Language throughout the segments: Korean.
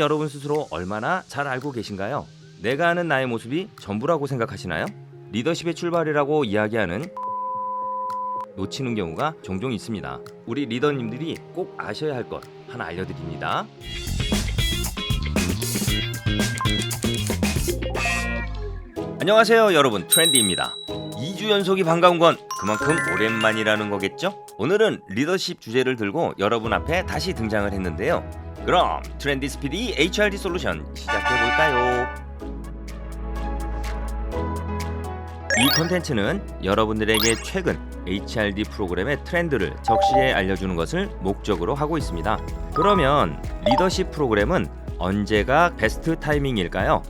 여러분 스스로 얼마나 잘 알고 계신가요? 내가 아는 나의 모습이 전부라고 생각하시나요? 리더십의 출발이라고 이야기하는 놓치는 경우가 종종 있습니다. 우리 리더님들이 꼭 아셔야 할 것 하나 알려드립니다. 안녕하세요 여러분, 트렌디입니다. 2주 연속이 반가운 건 그만큼 오랜만이라는 거겠죠? 오늘은 리더십 주제를 들고 여러분 앞에 다시 등장을 했는데요. 그럼 트렌디 스피디 HRD 솔루션 시작해볼까요? 이 컨텐츠는 여러분들에게 최근 HRD 프로그램의 트렌드를 적시에 알려주는 것을 목적으로 하고 있습니다. 그러면 리더십 프로그램은 언제가 베스트 타이밍일까요?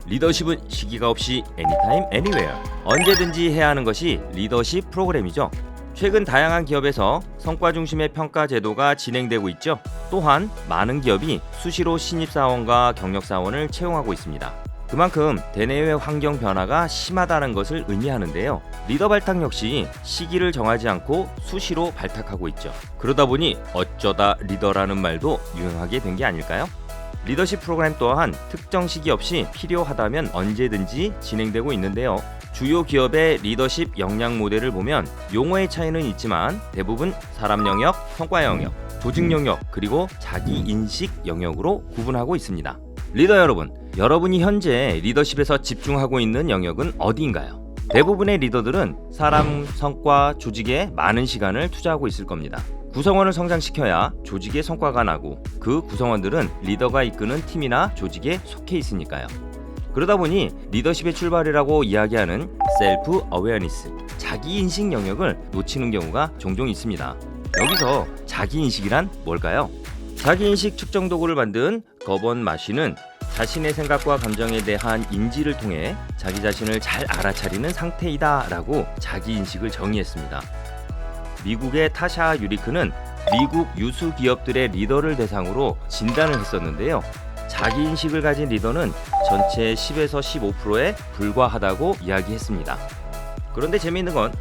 리더십은 시기가 없이 anytime, anywhere, 언제든지 해야 하는 것이 리더십 프로그램이죠. 최근 다양한 기업에서 성과 중심의 평가 제도가 진행되고 있죠. 또한 많은 기업이 수시로 신입사원과 경력사원을 채용하고 있습니다. 그만큼 대내외 환경 변화가 심하다는 것을 의미하는데요. 리더 발탁 역시 시기를 정하지 않고 수시로 발탁하고 있죠. 그러다 보니 어쩌다 리더라는 말도 유행하게 된 게 아닐까요? 리더십 프로그램 또한 특정 시기 없이 필요하다면 언제든지 진행되고 있는데요. 주요 기업의 리더십 역량 모델을 보면 용어의 차이는 있지만 대부분 사람 영역, 성과 영역, 조직 영역, 그리고 자기 인식 영역으로 구분하고 있습니다. 리더 여러분, 여러분이 현재 리더십에서 집중하고 있는 영역은 어디인가요? 대부분의 리더들은 사람, 성과, 조직에 많은 시간을 투자하고 있을 겁니다. 구성원을 성장시켜야 조직의 성과가 나고 그 구성원들은 리더가 이끄는 팀이나 조직에 속해 있으니까요. 그러다 보니 리더십의 출발이라고 이야기하는 셀프 어웨어니스, 자기인식 영역을 놓치는 경우가 종종 있습니다. 여기서 자기인식이란 뭘까요? 자기인식 측정 도구를 만든 거번 마쉬는 자신의 생각과 감정에 대한 인지를 통해 자기 자신을 잘 알아차리는 상태이다 라고 자기인식을 정의했습니다. 미국의 타샤 유리크는 미국 유수 기업들의 리더를 대상으로 진단을 했었는데요. 자기인식을 가진 리더는 전체 10에서 15%에 불과하다고 이야기했습니다. 그런데 재미있는 건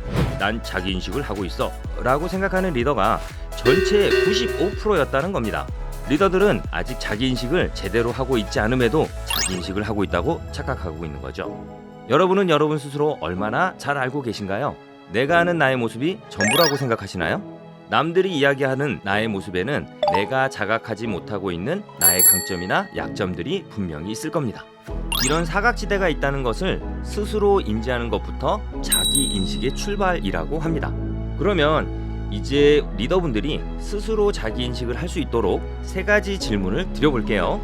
난 자기인식을 하고 있어 라고 생각하는 리더가 전체의 95%였다는 겁니다. 리더들은 아직 자기인식을 제대로 하고 있지 않음에도 자기인식을 하고 있다고 착각하고 있는 거죠. 여러분은 여러분 스스로 얼마나 잘 알고 계신가요? 내가 아는 나의 모습이 전부라고 생각하시나요? 남들이 이야기하는 나의 모습에는 내가 자각하지 못하고 있는 나의 강점이나 약점들이 분명히 있을 겁니다. 이런 사각지대가 있다는 것을 스스로 인지하는 것부터 자기인식의 출발이라고 합니다. 그러면 이제 리더분들이 스스로 자기인식을 할 수 있도록 3가지 질문을 드려볼게요.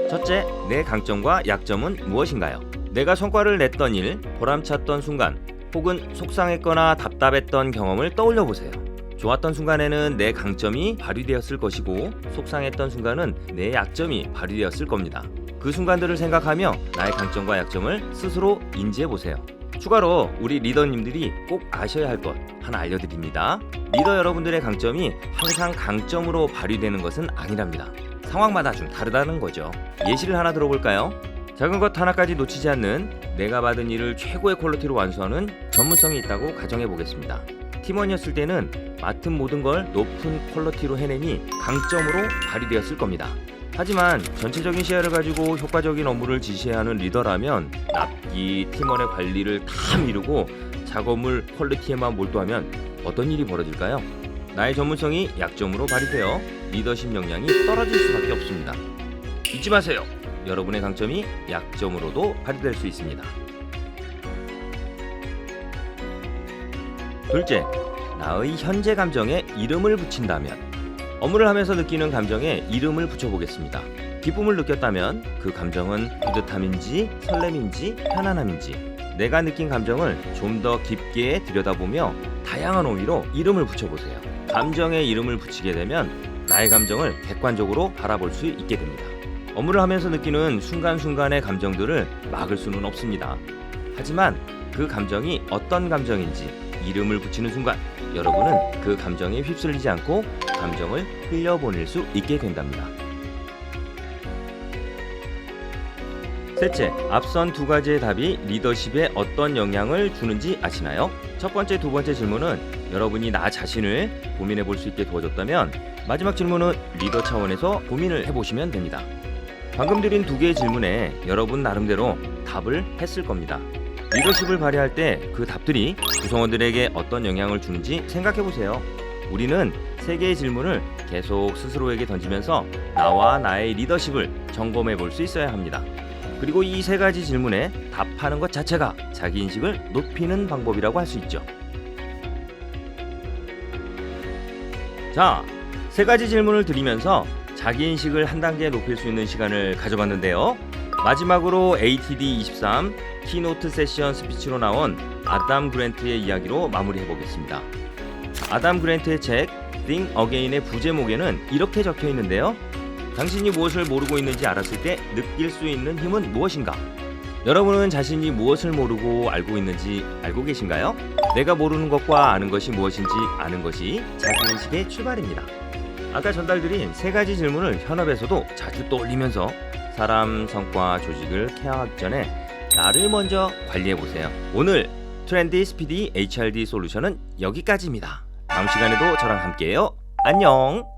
첫째, 내 강점과 약점은 무엇인가요? 내가 성과를 냈던 일, 보람찼던 순간, 혹은 속상했거나 답답했던 경험을 떠올려 보세요. 좋았던 순간에는 내 강점이 발휘되었을 것이고 속상했던 순간은 내 약점이 발휘되었을 겁니다. 그 순간들을 생각하며 나의 강점과 약점을 스스로 인지해 보세요. 추가로 우리 리더님들이 꼭 아셔야 할 것 하나 알려드립니다. 리더 여러분들의 강점이 항상 강점으로 발휘되는 것은 아니랍니다. 상황마다 좀 다르다는 거죠. 예시를 하나 들어볼까요? 작은 것 하나까지 놓치지 않는 내가 받은 일을 최고의 퀄리티로 완수하는 전문성이 있다고 가정해 보겠습니다. 팀원이었을 때는 맡은 모든 걸 높은 퀄리티로 해내니 강점으로 발휘되었을 겁니다. 하지만 전체적인 시야를 가지고 효과적인 업무를 지시해야 하는 리더라면 납기, 팀원의 관리를 다 미루고 작업물 퀄리티에만 몰두하면 어떤 일이 벌어질까요? 나의 전문성이 약점으로 발휘되어 리더십 역량이 떨어질 수밖에 없습니다. 잊지 마세요. 여러분의 강점이 약점으로도 발휘될 수 있습니다. 둘째, 나의 현재 감정에 이름을 붙인다면. 업무를 하면서 느끼는 감정에 이름을 붙여보겠습니다. 기쁨을 느꼈다면 그 감정은 뿌듯함인지 설렘인지 편안함인지 내가 느낀 감정을 좀 더 깊게 들여다보며 다양한 의미로 이름을 붙여보세요. 감정에 이름을 붙이게 되면 나의 감정을 객관적으로 바라볼 수 있게 됩니다. 업무를 하면서 느끼는 순간순간의 감정들을 막을 수는 없습니다. 하지만 그 감정이 어떤 감정인지 이름을 붙이는 순간 여러분은 그 감정에 휩쓸리지 않고 감정을 흘려보낼 수 있게 된답니다. 셋째, 앞선 2가지의 답이 리더십에 어떤 영향을 주는지 아시나요? 첫 번째, 두 번째 질문은 여러분이 나 자신을 고민해 볼 수 있게 도와줬다면 마지막 질문은 리더 차원에서 고민을 해보시면 됩니다. 방금 드린 두 개의 질문에 여러분 나름대로 답을 했을 겁니다. 리더십을 발휘할 때 그 답들이 구성원들에게 어떤 영향을 주는지 생각해 보세요. 우리는 세 개의 질문을 계속 스스로에게 던지면서 나와 나의 리더십을 점검해 볼 수 있어야 합니다. 그리고 이 세 가지 질문에 답하는 것 자체가 자기인식을 높이는 방법이라고 할 수 있죠. 자, 세 가지 질문을 드리면서 자기인식을 한 단계 높일 수 있는 시간을 가져봤는데요. 마지막으로 ATD23 키노트 세션 스피치로 나온 아담 그랜트의 이야기로 마무리해 보겠습니다. 아담 그랜트의 책 Think Again의 부제목에는 이렇게 적혀 있는데요. 당신이 무엇을 모르고 있는지 알았을 때 느낄 수 있는 힘은 무엇인가? 여러분은 자신이 무엇을 모르고 알고 있는지 알고 계신가요? 내가 모르는 것과 아는 것이 무엇인지 아는 것이 자기인식의 출발입니다. 아까 전달드린 세 가지 질문을 현업에서도 자주 떠올리면서 사람, 성과, 조직을 케어하기 전에 나를 먼저 관리해보세요. 오늘 트렌디 스피디 HRD 솔루션은 여기까지입니다. 다음 시간에도 저랑 함께해요. 안녕.